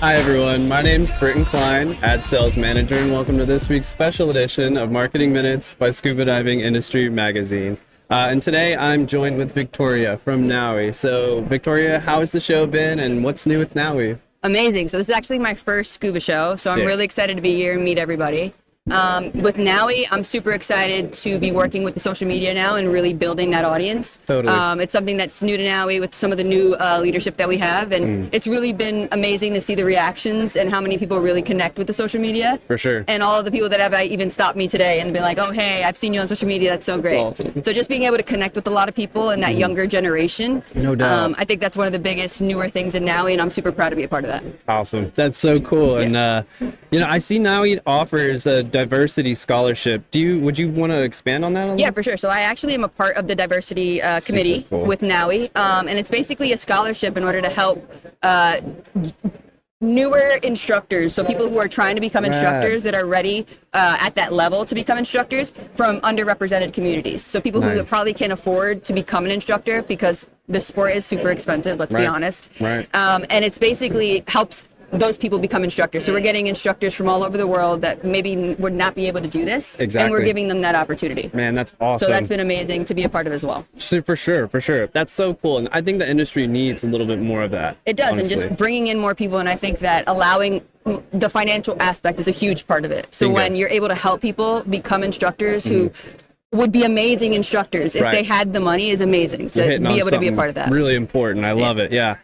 Hi everyone, my name's Britton Cline, Ad Sales Manager, and welcome to this week's special edition of Marketing Minutes by Scuba Diving Industry Magazine. And today I'm joined with Victoria from NAUI. So Victoria, how has the show been and what's new with NAUI? Amazing. So this is actually my first Scuba Show, so Sick. I'm really excited to be here and meet everybody. With NAUI, I'm super excited to be working with the social media now and really building that audience. Totally. It's something that's new to NAUI with some of the new leadership that we have, and it's really been amazing to see the reactions and how many people really connect with the social media. For sure. And all of the people that have even stopped me today and been like, oh, hey, I've seen you on social media. That's so great. awesome. So just being able to connect with a lot of people in that younger generation, No doubt. I think that's one of the biggest newer things in NAUI, and I'm super proud to be a part of that. Awesome. That's so cool. And, I see NAUI offers a diversity scholarship. Would you want to expand on that a little? Yeah, for sure. So I actually am a part of the diversity committee cool. with NAUI, and it's basically a scholarship in order to help newer instructors, so people who are trying to become instructors that are ready at that level to become instructors from underrepresented communities. So people who Nice. probably can't afford to become an instructor because the sport is super expensive, let's be honest. Right. And it's basically helps those people become instructors. So we're getting instructors from all over the world that maybe would not be able to do this. Exactly. And we're giving them that opportunity. Man, that's awesome. So that's been amazing to be a part of as well. For sure. That's so cool. And I think the industry needs a little bit more of that. It does, honestly. and just bringing in more people, and I think that allowing the financial aspect is a huge part of it. So Bingo. when you're able to help people become instructors who would be amazing instructors if they had the money is amazing to be able to be a part of that. Really important. I love it. Yeah.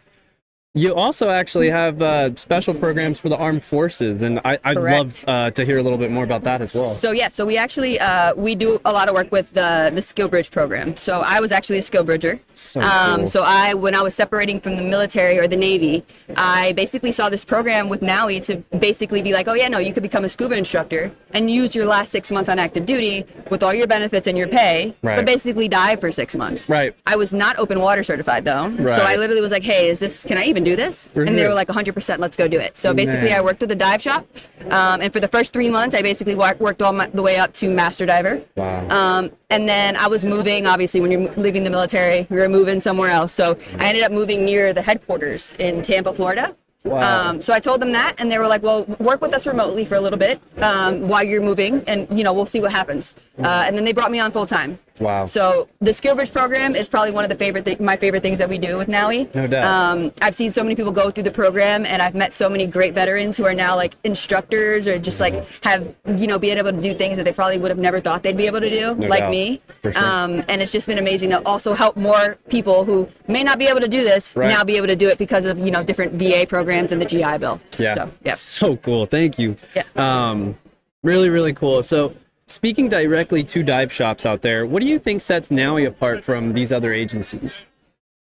You also actually have special programs for the armed forces, and I'd love to hear a little bit more about that as well. So yeah, so we actually we do a lot of work with the SkillBridge program. So I was actually a SkillBridger. So cool. So when I was separating from the military or the Navy, I basically saw this program with NAUI to basically be like, oh yeah, no, you could become a scuba instructor and use your last 6 months on active duty with all your benefits and your pay, Right. but basically dive for 6 months. Right. I was not open water certified though, so Right. I literally was like, hey, can I even do this? And they were like 100%, let's go do it. So basically I worked with a dive shop, and for the first 3 months I basically worked all the way up to master diver. Wow. And then I was moving, obviously when you're leaving the military, we were moving somewhere else. So I ended up moving near the headquarters in Tampa, Florida. Wow. So I told them that, and they were like, well, work with us remotely for a little bit while you're moving, and we'll see what happens. And then they brought me on full time. Wow. So the SkillBridge program is probably one of the my favorite things that we do with NAUI. No doubt. I've seen so many people go through the program, and I've met so many great veterans who are now like instructors or just like have being able to do things that they probably would have never thought they'd be able to do, No like doubt. me. For sure. And it's just been amazing to also help more people who may not be able to do this now be able to do it because of different VA programs and the GI Bill. Yeah. So yeah. So cool. Thank you. Yeah. Really, really cool. So speaking directly to dive shops out there, what do you think sets NAUI apart from these other agencies?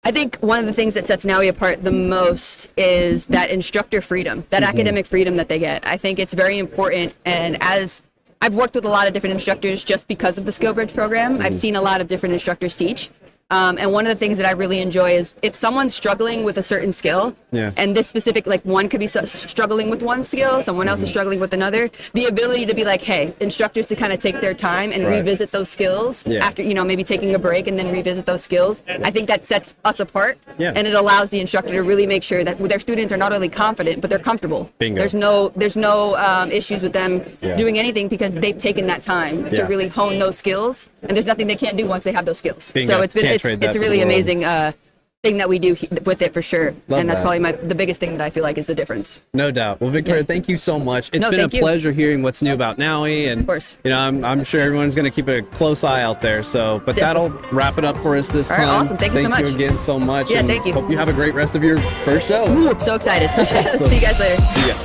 I think one of the things that sets NAUI apart the most is that instructor freedom, that academic freedom that they get. I think it's very important, and as I've worked with a lot of different instructors just because of the SkillBridge program, I've seen a lot of different instructors teach. And one of the things that I really enjoy is if someone's struggling with a certain skill, and this specific, like one could be struggling with one skill, someone else is struggling with another, the ability to be like, hey, instructors to kind of take their time and revisit those skills after, maybe taking a break and then revisit those skills. I think that sets us apart, and it allows the instructor to really make sure that their students are not only confident, but they're comfortable. Bingo. There's no issues with them doing anything because they've taken that time to really hone those skills, and there's nothing they can't do once they have those skills. Bingo. So it's a really amazing thing that we do with it for sure. And that's probably the biggest thing that I feel like is the difference. No doubt. Well, Victoria, thank you so much. It's been a pleasure hearing what's new about NAUI, and of course. I'm sure everyone's going to keep a close eye out there. So, but that'll wrap it up for us this time. All right, awesome. Thank you so much. Thank you again so much. Yeah, and thank you. Hope you have a great rest of your first show. Ooh, I'm so excited. See you guys later. See ya.